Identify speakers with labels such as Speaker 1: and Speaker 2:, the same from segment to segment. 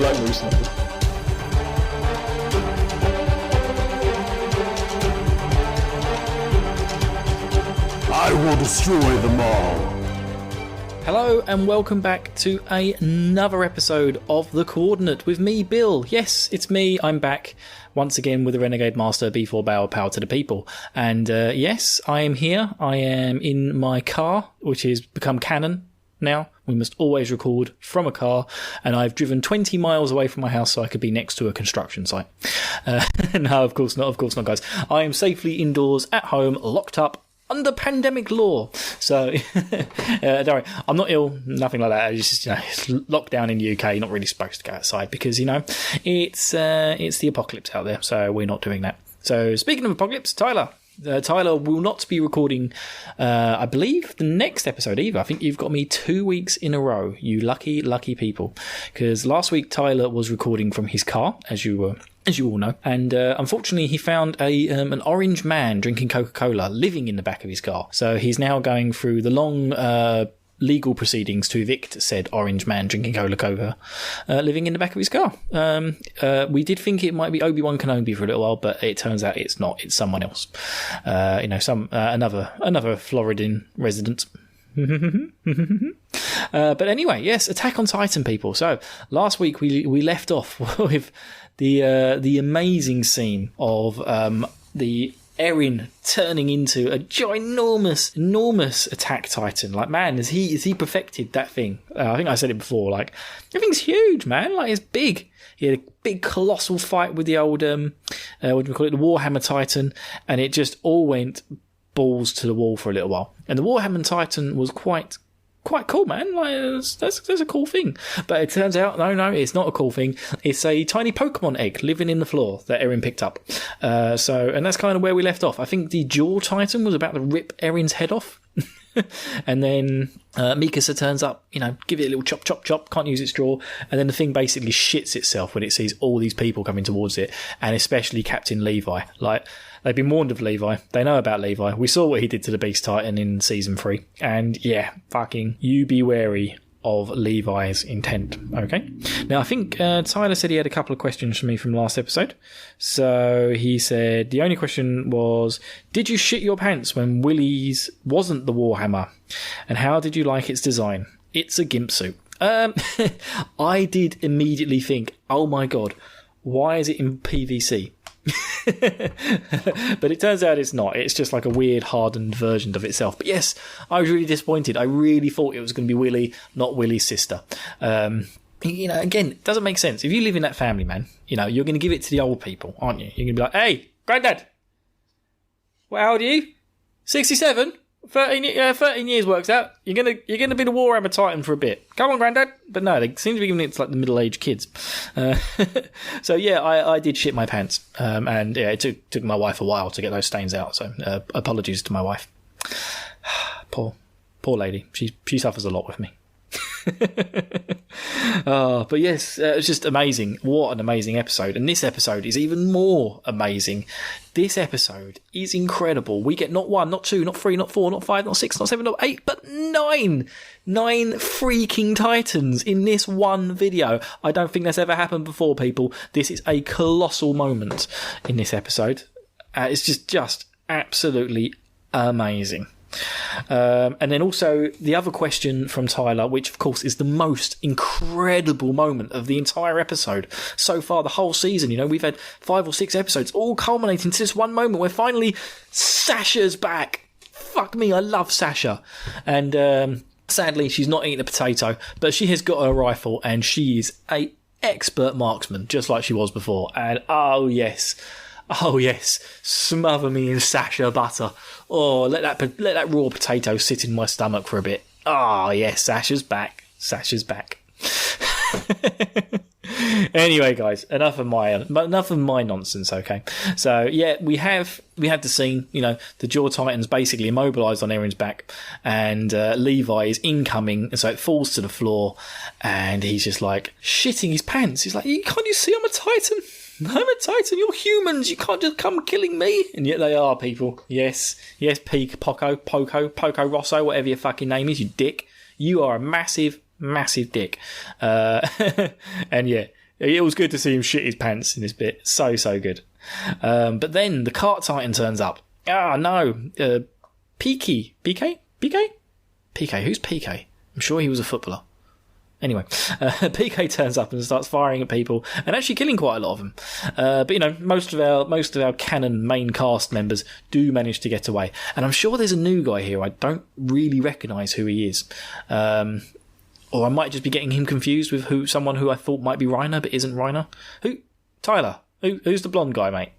Speaker 1: like moose knuckles.
Speaker 2: I will destroy them all.
Speaker 3: Hello and welcome back to another episode of The Coordinate with me, Bill. Yes, it's me. I'm back once again with the Renegade Master B4 Bow Power to the People. And yes, I am here. I am in my car, which has become canon now. We must always record from a car, and I've driven 20 miles away from my house so I could be next to a construction site. No, of course not, guys. I am safely indoors at home, locked up, under pandemic law. So, don't worry, I'm not ill, nothing like that. It's just, it's lockdown in the UK. You're not really supposed to go outside because, it's the apocalypse out there. So we're not doing that. So speaking of apocalypse, Tyler will not be recording, I believe, the next episode either. I think you've got me 2 weeks in a row, you lucky, lucky people. Because last week Tyler was recording from his car, as you all know, and unfortunately he found an orange man drinking Coca-Cola living in the back of his car. So he's now going through the long legal proceedings to evict said orange man drinking Coca-Cola living in the back of his car. We did think it might be Obi-Wan Kenobi for a little while, but it turns out it's not. It's someone else. Another Floridan resident. But anyway, yes, Attack on Titan, people. So last week we left off with the amazing scene of the Eren turning into a ginormous, enormous Attack Titan. Like, man, has he perfected that thing? I think I said it before. Like, everything's huge, man. Like, it's big. He had a big, colossal fight with the old what do we call it, the Warhammer Titan, and it just all went balls to the wall for a little while. And the Warhammer Titan was quite cool, man. Like, that's a cool thing. But it turns out, no, it's not a cool thing. It's a tiny Pokemon egg living in the floor that Eren picked up. And that's kind of where we left off. I think the Jaw Titan was about to rip Eren's head off. And then Mikasa turns up, give it a little chop, chop, chop, can't use its jaw. And then the thing basically shits itself when it sees all these people coming towards it, and especially Captain Levi. Like, they've been warned of Levi. They know about Levi. We saw what he did to the Beast Titan in Season 3. And yeah, fucking you be wary of Levi's intent. Okay? Now, I think Tyler said he had a couple of questions for me from last episode. So he said the only question was, did you shit your pants when Willie's wasn't the Warhammer? And how did you like its design? It's a gimp suit. I did immediately think, oh my god, why is it in PVC? But it turns out it's not. It's just like a weird hardened version of itself. But yes, I was really disappointed. I really thought it was going to be Willy, not Willie's sister. Again, it doesn't make sense. If you live in that family, man, you're going to give it to the old people, aren't you? You're going to be like, hey, Granddad, how old are you? 67? 13 years works out. You're gonna be the Warhammer Titan for a bit. Come on, Granddad. But no, they seem to be giving it to like the middle-aged kids. So yeah, I did shit my pants, and yeah, it took my wife a while to get those stains out. So apologies to my wife. Poor lady. She suffers a lot with me. But yes, it's just amazing. What an amazing episode. And this episode is even more amazing. This episode is incredible. We get not 1, not 2, not 3, not 4, not 5, not 6, not 7, not 8, but 9 freaking Titans in this one video. I don't think that's ever happened before, people. This is a colossal moment in this episode. It's just absolutely amazing. And then also the other question from Tyler, which of course is the most incredible moment of the entire episode so far, the whole season. We've had 5 or 6 episodes all culminating to this one moment where finally Sasha's back. Fuck me, I love Sasha. And sadly she's not eating a potato, but she has got her rifle and she is a expert marksman, just like she was before. And oh yes, smother me in Sasha butter. Oh, let that raw potato sit in my stomach for a bit. Oh, yes, Sasha's back. Anyway, guys, enough of my nonsense, okay? So, yeah, we have the scene, the Jaw Titan's basically immobilised on Eren's back, and Levi is incoming, and so it falls to the floor, and he's just like shitting his pants. He's like, can't you see I'm a Titan? I'm a Titan, you're humans, you can't just come killing me. And yet they are, people. Yes, Poco Rosso, whatever your fucking name is, you dick. You are a massive, massive dick. And yeah, It was good to see him shit his pants in this bit. So good. But then the Cart Titan turns up. Ah, no. PK? PK? Who's PK? I'm sure he was a footballer. Anyway, PK turns up and starts firing at people and actually killing quite a lot of them. But most of our canon main cast members do manage to get away. And I'm sure there's a new guy here. I don't really recognise who he is. Or I might just be getting him confused with someone who I thought might be Reiner but isn't Reiner. Who? Tyler. Who's the blonde guy, mate?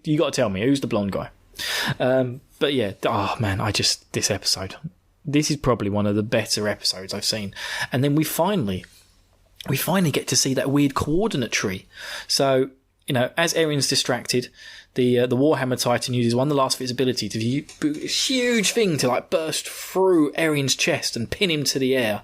Speaker 3: You got to tell me who's the blonde guy. But yeah, oh man, this episode. This is probably one of the better episodes I've seen. And then we finally get to see that weird coordinate tree. So, as Eren's distracted, the Warhammer Titan uses one of the last of its ability to do a huge thing to like burst through Eren's chest and pin him to the air.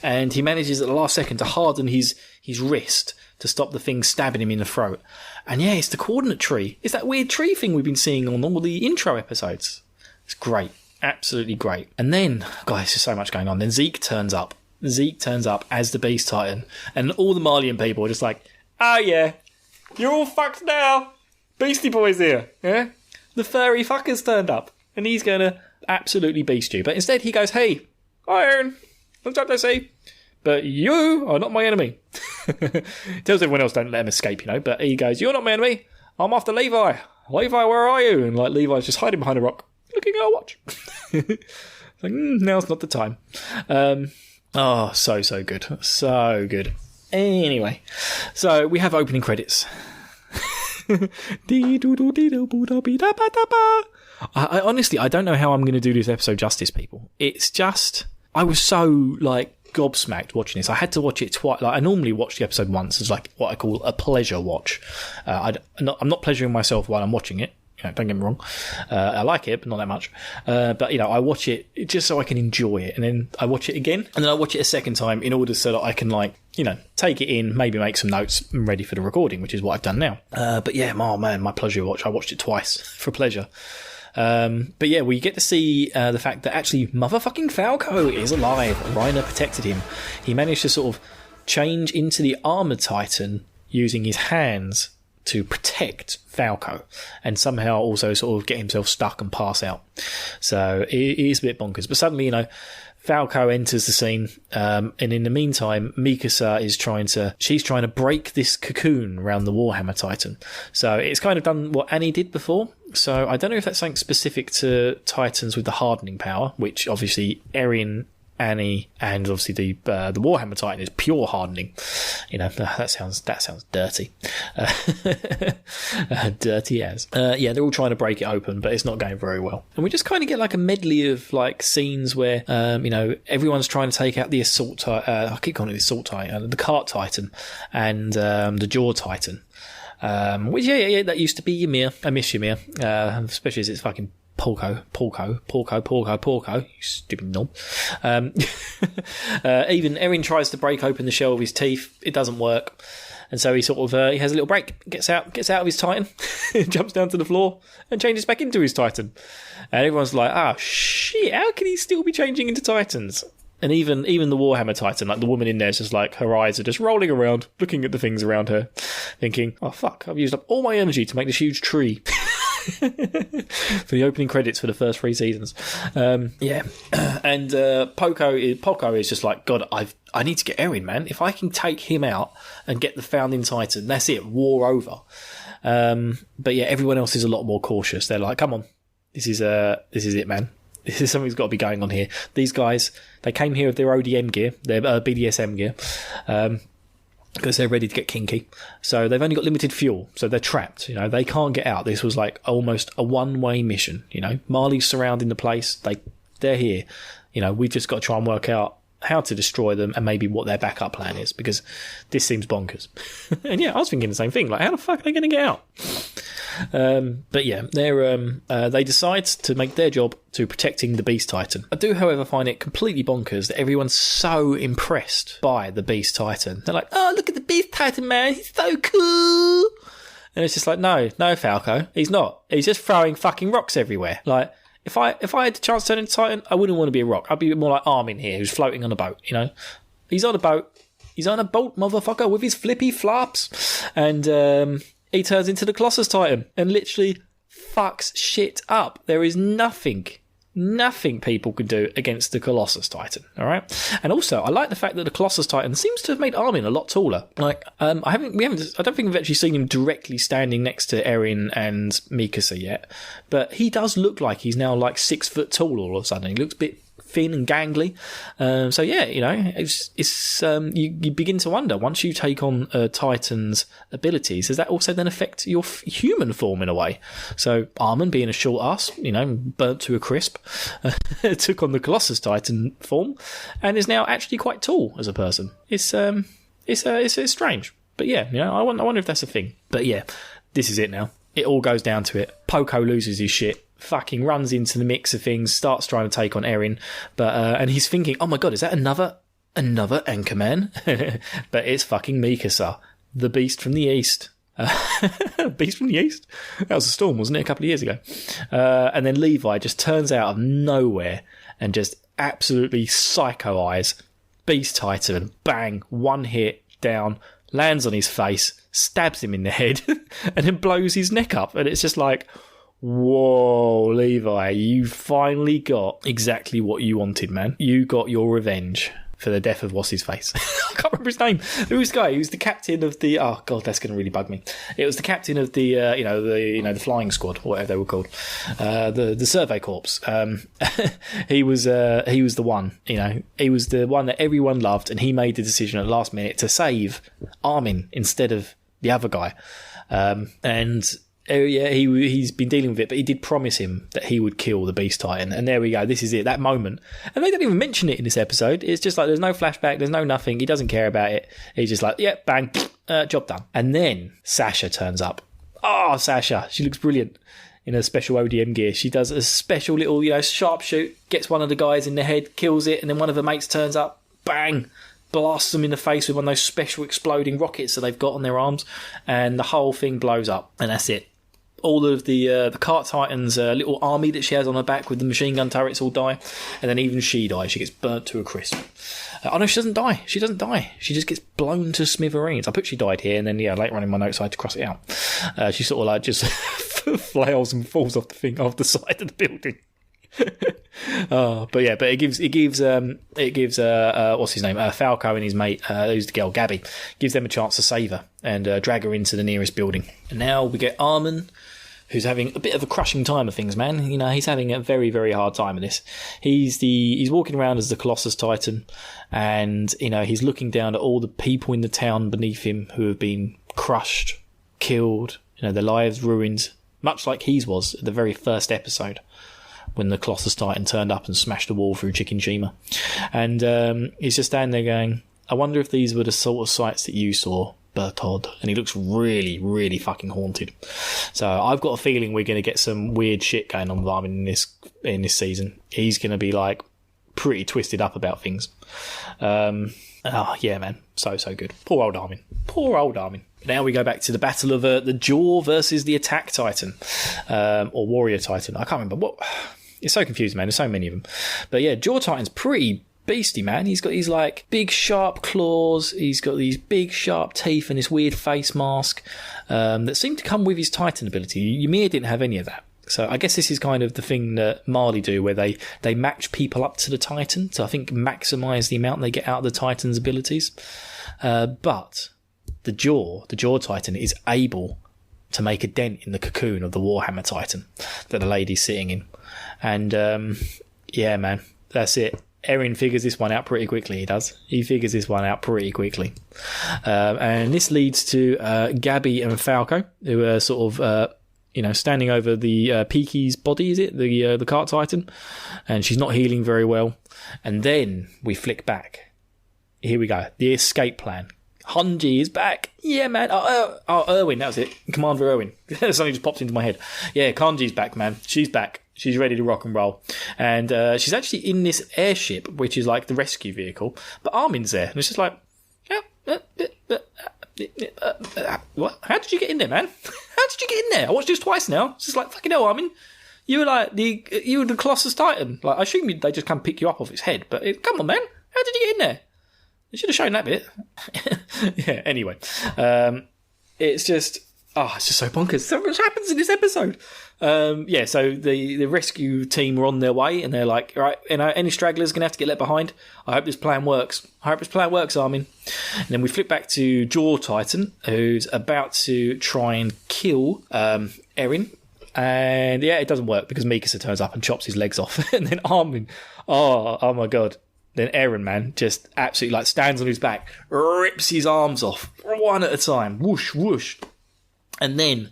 Speaker 3: And he manages at the last second to harden his wrist to stop the thing stabbing him in the throat. And yeah, it's the coordinate tree. It's that weird tree thing we've been seeing on all the intro episodes. It's great. Absolutely great. And then, guys, there's so much going on. Then Zeke turns up. As the Beast Titan. And all the Malian people are just like, oh yeah, you're all fucked now. Beastie Boy's here. Yeah? The furry fucker's turned up. And he's going to absolutely beast you. But instead he goes, hey, hi Eren. Long time no see. But you are not my enemy. Tells everyone else don't let him escape, But he goes, you're not my enemy. I'm after Levi. Levi, where are you? And like Levi's just hiding behind a rock, looking at a watch. Like, now's not the time. So good. So good. Anyway, so we have opening credits. I honestly, I don't know how I'm going to do this episode justice, people. It's just, I was so like gobsmacked watching this. I had to watch it twice. Like, I normally watch the episode once as like what I call a pleasure watch. I'm not pleasuring myself while I'm watching it. Don't get me wrong. I like it, but not that much. But I watch it just so I can enjoy it, and then I watch it again, and then I watch it a second time in order so that I can take it in, maybe make some notes, and ready for the recording, which is what I've done now. But yeah, oh man, my pleasure watch. I watched it twice for pleasure. But yeah, we get to see the fact that actually motherfucking Falco is alive. Reiner protected him. He managed to sort of change into the Armored Titan using his hands to protect Falco, and somehow also sort of get himself stuck and pass out. So it is a bit bonkers. But suddenly, Falco enters the scene, and in the meantime, Mikasa is trying to break this cocoon around the Warhammer Titan. So it's kind of done what Annie did before. So I don't know if that's something specific to Titans with the hardening power, which obviously Eren, Annie, and obviously the Warhammer Titan is pure hardening. That sounds dirty. Dirty as. Yeah, they're all trying to break it open, but it's not going very well. And we just kind of get like a medley of like scenes where everyone's trying to take out the assault Titan. I keep calling it the assault Titan, the Cart Titan, and the Jaw Titan. Which yeah, that used to be Ymir. I miss Ymir, especially as it's fucking Porco, you stupid knob. Even Eren tries to break open the shell with his teeth. It doesn't work. And so he sort of, he has a little break, gets out of his Titan, jumps down to the floor and changes back into his Titan. And everyone's like, oh shit, how can he still be changing into Titans? And even the Warhammer Titan, like the woman in there is just like, her eyes are just rolling around, looking at the things around her, thinking, oh fuck, I've used up all my energy to make this huge tree. For the opening credits for the first 3 seasons. Yeah. And Poco is just like, God, I need to get Eren, man. If I can take him out and get the Founding Titan, that's it, war over. But yeah, everyone else is a lot more cautious. They're like, come on, this is it, man. This is something's got to be going on here. These guys, they came here with their ODM gear, their BDSM gear, because they're ready to get kinky. So they've only got limited fuel, so they're trapped. They can't get out. This was like almost a one-way mission. Marley's surrounding the place. They're here. We've just got to try and work out how to destroy them and maybe what their backup plan is, because this seems bonkers. And yeah, I was thinking the same thing. Like, how the fuck are they going to get out? But yeah, they decide to make their job to protecting the Beast Titan. I do, however, find it completely bonkers that everyone's so impressed by the Beast Titan. They're like, oh, look at the Beast Titan, man. He's so cool. And it's just like, no, Falco. He's not. He's just throwing fucking rocks everywhere. Like, if I had the chance to turn into Titan, I wouldn't want to be a rock. I'd be more like Armin here, who's floating on a boat, He's on a boat. He's on a boat, motherfucker, with his flippy flops. And he turns into the Colossus Titan and literally fucks shit up. There is nothing people can do against the Colossus Titan. All right, and also I like the fact that the Colossus Titan seems to have made Armin a lot taller. Like, I don't think we've actually seen him directly standing next to Eren and Mikasa yet, but he does look like he's now like 6 foot tall all of a sudden. He looks a bit thin and gangly. So yeah, you begin to wonder, once you take on Titan's abilities, does that also then affect your human form in a way? So Armin, being a short ass, burnt to a crisp, took on the Colossus Titan form and is now actually quite tall as a person. It's strange, but yeah, I wonder if that's a thing. But yeah, this is it now. It all goes down to it. Poco loses his shit, fucking runs into the mix of things, starts trying to take on Eren, but and he's thinking, oh my god, is that another Anchorman? But it's fucking Mikasa, the beast from the east. Beast from the east? That was a storm, wasn't it, a couple of years ago? And then Levi just turns out of nowhere and just absolutely psycho eyes Beast Titan, bang, one hit, down, lands on his face, stabs him in the head, and then blows his neck up. And it's just like, whoa, Levi, you finally got exactly what you wanted, man. You got your revenge for the death of what's his face. I can't remember his name. Who was the guy? He was the captain of the. Oh god, that's going to really bug me. It was the captain of the, the flying squad, or whatever they were called, the survey corps. He was the one. He was the one that everyone loved, and he made the decision at the last minute to save Armin instead of the other guy. He's been dealing with it, but he did promise him that he would kill the Beast Titan. And there we go. This is it, that moment. And they don't even mention it in this episode. It's just like there's no flashback, there's no nothing. He doesn't care about it. He's just like, yeah, bang, job done. And then Sasha turns up. Oh, Sasha. She looks brilliant in her special ODM gear. She does a special little, sharpshoot, gets one of the guys in the head, kills it, and then one of her mates turns up, bang, blasts them in the face with one of those special exploding rockets that they've got on their arms, and the whole thing blows up. And that's it. All of the Cart Titan's little army that she has on her back with the machine gun turrets all die, and then even she dies. She gets burnt to a crisp. Oh no, she doesn't die. She doesn't die. She just gets blown to smithereens. I put she died here, and then later on in my notes I had to cross it out. She sort of like just flails and falls off the side of the building. But it gives what's his name, Falco, and his mate, who's the girl Gabby, gives them a chance to save her and drag her into the nearest building. And now we get Armin, who's having a bit of a crushing time of things, man. He's having a very, very hard time of this. He's walking around as the Colossus Titan, and he's looking down at all the people in the town beneath him who have been crushed, killed, their lives ruined, much like his was at the very first episode, when the Colossus Titan turned up and smashed the wall through Chicken Shima. And he's just standing there going, I wonder if these were the sort of sights that you saw, Bertod. And he looks really, really fucking haunted. So I've got a feeling we're going to get some weird shit going on with Armin in this season. He's going to be like pretty twisted up about things. Yeah, man. So good. Poor old Armin. Now we go back to the battle of the Jaw versus the Attack Titan, or Warrior Titan. I can't remember what. It's so confusing, man. There's so many of them. But yeah, Jaw Titan's pretty beastie, man. He's got these like big sharp claws. He's got these big sharp teeth and this weird face mask that seem to come with his Titan ability. Ymir didn't have any of that. So I guess this is kind of the thing that Marley do, where they match people up to the Titan to, I think, maximise the amount they get out of the Titan's abilities. But the Jaw Titan is able to make a dent in the cocoon of the Warhammer Titan that the lady's sitting in. And yeah, man, that's it. Eren figures this one out pretty quickly. He figures this one out pretty quickly. And this leads to Gabby and Falco, who are sort of standing over the Peaky's body, is it? The Cart Titan. And she's not healing very well. And then we flick back. Here we go. The escape plan. Hanji is back. Yeah, man. Erwin, that was it. Commander Erwin. Something just popped into my head. Yeah, Kanji's back, man. She's back. She's ready to rock and roll. And she's actually in this airship, which is like the rescue vehicle. But Armin's there. And it's just like, what? How did you get in there, man? How did you get in there? I watched this twice now. It's just like, fucking hell, Armin. You were the Colossus Titan. Like, I assume they just come pick you up off its head. But come on, man. How did you get in there? They should have shown that bit. Yeah, anyway. It's just so bonkers. So much happens in this episode. So the rescue team are on their way, and they're like, all right, any stragglers going to have to get left behind. I hope this plan works. Armin. And then we flip back to Jaw Titan, who's about to try and kill Eren. And yeah, it doesn't work because Mikasa turns up and chops his legs off. And then Armin, oh my god. Then Eren, man, just absolutely stands on his back, rips his arms off one at a time, whoosh, whoosh. And then,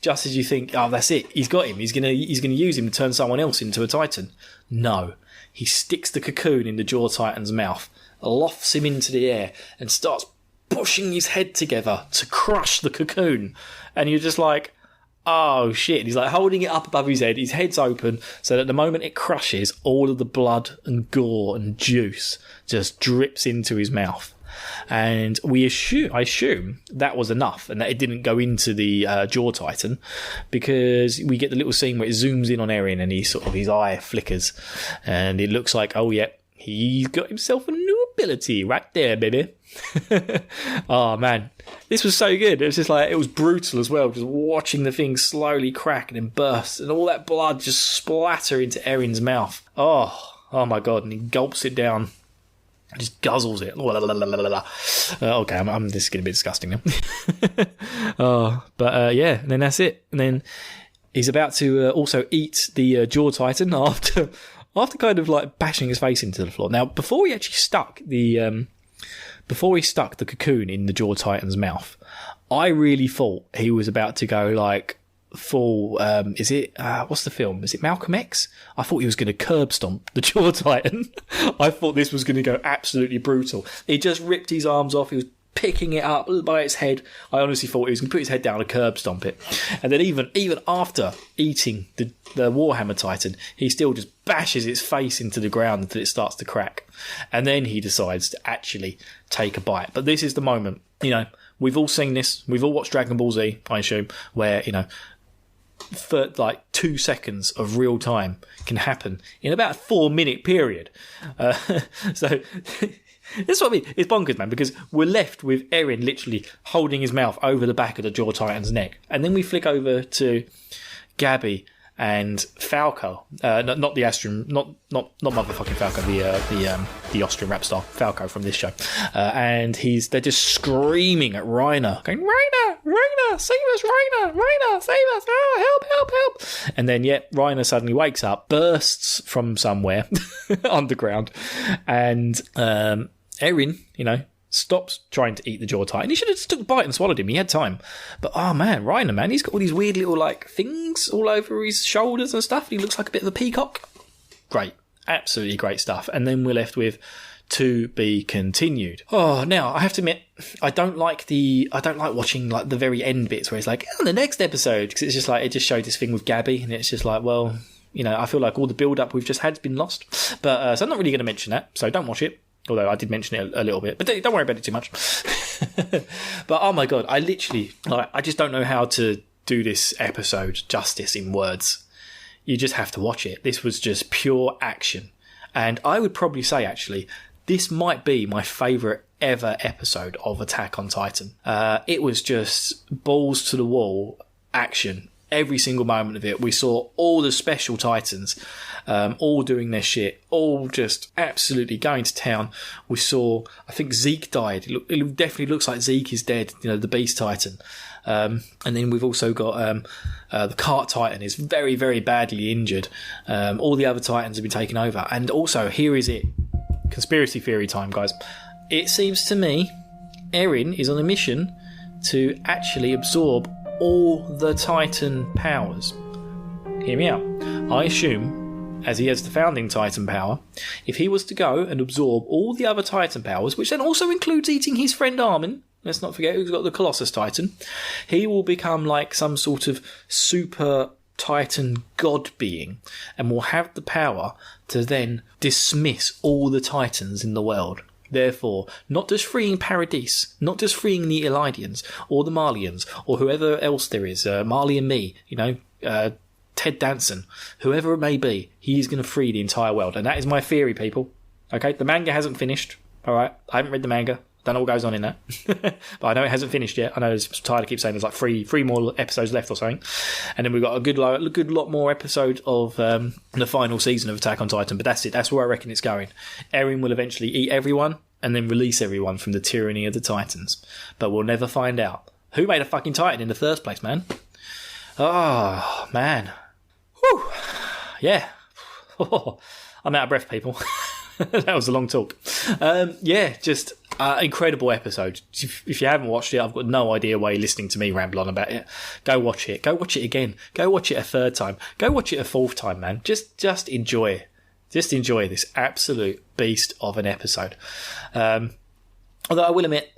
Speaker 3: just as you think, oh, that's it, he's got him, he's gonna use him to turn someone else into a Titan. No, he sticks the cocoon in the Jaw Titan's mouth, lofts him into the air, and starts pushing his head together to crush the cocoon. And you're just like, oh shit. He's holding it up above his head's open, so that the moment it crushes, all of the blood and gore and juice just drips into his mouth. And I assume that was enough, and that it didn't go into the Jaw Titan, because we get the little scene where it zooms in on Eren and his eye flickers, and it looks like, oh yeah, he's got himself a new ability right there, baby. Oh man, this was so good. It was just it was brutal as well, just watching the thing slowly crack and then burst, and all that blood just splatter into Eren's mouth. Oh my god, and he gulps it down. Just guzzles it. Okay, I'm this is getting a bit disgusting now. Yeah, and then that's it. And then he's about to also eat the Jaw Titan after kind of bashing his face into the floor. Now, before he actually stuck the cocoon in the Jaw Titan's mouth, I really thought he was about to go full, what's the film? Is it Malcolm X? I thought he was going to curb stomp the Jaw Titan. I thought this was going to go absolutely brutal. He just ripped his arms off. He was picking it up by its head. I honestly thought he was going to put his head down and curb stomp it. And then even after eating the Warhammer Titan, he still just bashes its face into the ground until it starts to crack. And then he decides to actually take a bite. But this is the moment, we've all seen this. We've all watched Dragon Ball Z, I assume, where, for 2 seconds of real time can happen in about a 4-minute period. So that's what I mean. It's bonkers, man, because we're left with Eren literally holding his mouth over the back of the Jaw Titan's neck, and then we flick over to Gabby and Falco, not the Austrian, not motherfucking Falco, the Austrian rap star Falco from this show, and they're just screaming at Reiner, going, Reiner, save us, Reiner, save us, oh, help. And then Reiner suddenly wakes up, bursts from somewhere underground, and Eren, stops trying to eat the Jaw Titan. He should have just took a bite and swallowed him. He had time. But, Reiner, man, he's got all these weird little, things all over his shoulders and stuff. He looks like a bit of a peacock. Great. Absolutely great stuff. And then we're left with to be continued. Oh, now, I have to admit, I don't like watching, the very end bits where it's the next episode. Because it's just it just showed this thing with Gabby, and it's just well, I feel like all the build-up we've just had has been lost. But, so I'm not really going to mention that, so don't watch it. Although I did mention it a little bit. But don't worry about it too much. But, oh my God, I literally, I just don't know how to do this episode justice in words. You just have to watch it. This was just pure action. And I would probably say, actually, this might be my favourite ever episode of Attack on Titan. It was just balls to the wall action. Every single moment of it. We saw all the special Titans all doing their shit, all just absolutely going to town. We saw, I think Zeke died. It definitely looks like Zeke is dead, the Beast Titan. And then we've also got the Cart Titan is very, very badly injured. All the other Titans have been taken over. And also, here is it. Conspiracy theory time, guys. It seems to me Eren is on a mission to actually absorb all the Titan powers. Hear me out. I assume, as he has the founding Titan power, if he was to go and absorb all the other Titan powers, which then also includes eating his friend Armin, let's not forget who's got the Colossus Titan, he will become some sort of super Titan god being, and will have the power to then dismiss all the Titans in the world. Therefore, not just freeing Paradis, not just freeing the Elidians, or the Marlians, or whoever else there is, Marley and me, Ted Danson, whoever it may be, he is going to free the entire world. And that is my theory, people. Okay, the manga hasn't finished. All right, I haven't read the manga. Don't know what goes on in that, but I know it hasn't finished yet. I know Tyler keeps saying there's like three more episodes left or something, and then we've got a good lot more episodes of the final season of Attack on Titan. But that's it. That's where I reckon it's going. Eren will eventually eat everyone and then release everyone from the tyranny of the Titans. But we'll never find out who made a fucking Titan in the first place, man. Oh man, whew. Yeah. I'm out of breath, people. That was a long talk. Just incredible episode. If you haven't watched it, I've got no idea why you're listening to me ramble on about it. Go watch it. Go watch it again. Go watch it a third time. Go watch it a fourth time, man. Just enjoy it. Just enjoy this absolute beast of an episode. Although I will admit,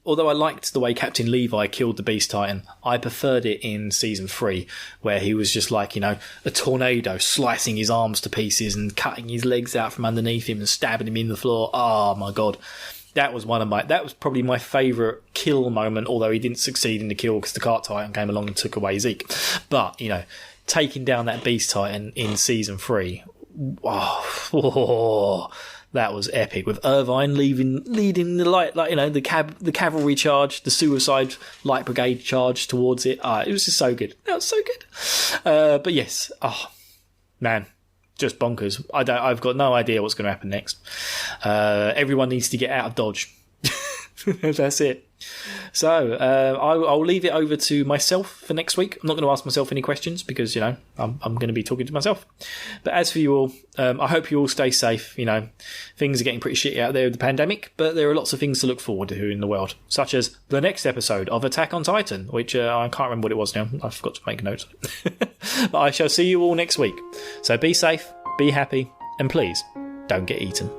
Speaker 3: although I liked the way Captain Levi killed the Beast Titan, I preferred it in Season 3, where he was just like, a tornado slicing his arms to pieces and cutting his legs out from underneath him and stabbing him in the floor. Oh my God. That was probably my favourite kill moment, although he didn't succeed in the kill because the Cart Titan came along and took away Zeke. But, taking down that Beast Titan in Season 3, that was epic, with Irvine leading the light, the cavalry charge, the suicide light brigade charge towards it. It was just so good. That was so good. But yes, man, just bonkers. I've got no idea what's going to happen next. Everyone needs to get out of Dodge. That's it. So I'll leave it over to myself for next week. I'm not going to ask myself any questions because, I'm going to be talking to myself. But as for you all, I hope you all stay safe. Things are getting pretty shitty out there with the pandemic, but there are lots of things to look forward to in the world, such as the next episode of Attack on Titan, which I can't remember what it was now. I forgot to make a note. But I shall see you all next week. So be safe, be happy, and please don't get eaten.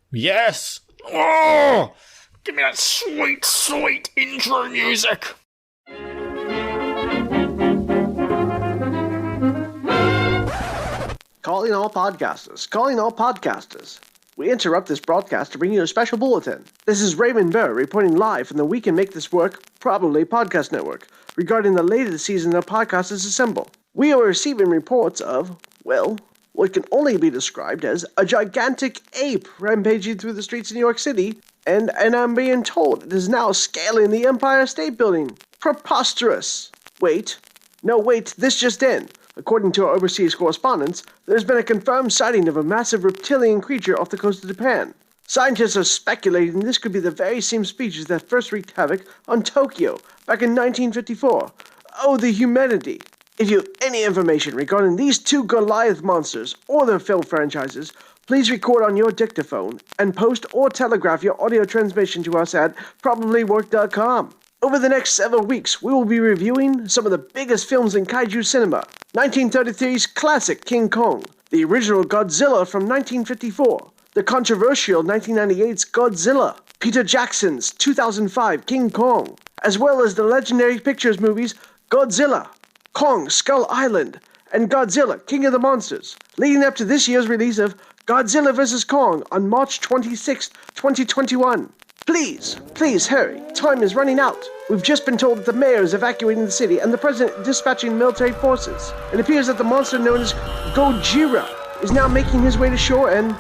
Speaker 3: Yes! Oh! Give me that sweet, sweet intro music!
Speaker 1: Calling all podcasters. Calling all podcasters. We interrupt this broadcast to bring you a special bulletin. This is Raymond Burr reporting live from the We Can Make This Work, Probably Podcast Network, regarding the latest season of Podcasters Assemble. We are receiving reports of, what can only be described as a gigantic ape rampaging through the streets of New York City, and I'm being told it is now scaling the Empire State Building. Preposterous. Wait, this just in. According to our overseas correspondents, there's been a confirmed sighting of a massive reptilian creature off the coast of Japan. Scientists are speculating this could be the very same species that first wreaked havoc on Tokyo back in 1954. Oh, the humanity. If you have any information regarding these two Goliath monsters or their film franchises, please record on your dictaphone and post or telegraph your audio transmission to us at probablywork.com. Over the next several weeks, we will be reviewing some of the biggest films in Kaiju cinema. 1933's classic King Kong, the original Godzilla from 1954, the controversial 1998's Godzilla, Peter Jackson's 2005 King Kong, as well as the legendary pictures movies Godzilla, Kong Skull Island, and Godzilla King of the Monsters, leading up to this year's release of Godzilla vs. Kong on March 26, 2021. Please hurry. Time is running out. We've just been told that the mayor is evacuating the city and the president dispatching military forces. It appears that the monster known as Gojira is now making his way to shore and...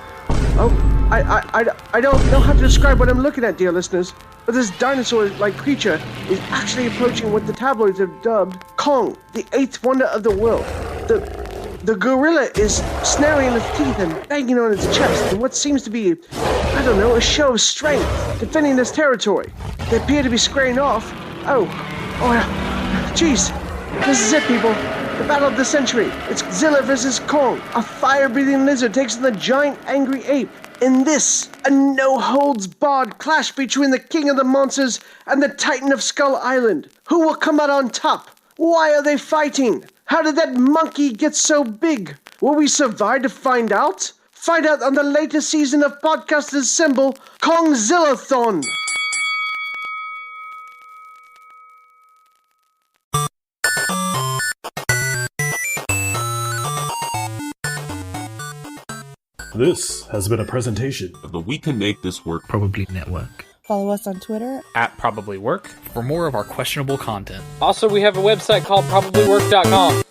Speaker 1: I don't know how to describe what I'm looking at, dear listeners, but this dinosaur-like creature is actually approaching what the tabloids have dubbed Kong, the eighth wonder of the world. The gorilla is snaring its teeth and banging on its chest in what seems to be, a show of strength, defending its territory. They appear to be squaring off. Jeez. This is it, people. The battle of the century. It's Godzilla versus Kong. A fire-breathing lizard takes on the giant angry ape. In this, a no-holds-barred clash between the king of the monsters and the titan of Skull Island. Who will come out on top? Why are they fighting? How did that monkey get so big? Will we survive to find out? Find out on the latest season of Podcasters Assemble, Kongzillathon!
Speaker 2: This has been a presentation
Speaker 4: of the We Can Make This Work
Speaker 5: Probably Network.
Speaker 6: Follow us on Twitter
Speaker 7: @ProbablyWork
Speaker 5: For more of our questionable content.
Speaker 7: Also, we have a website called probablywork.com.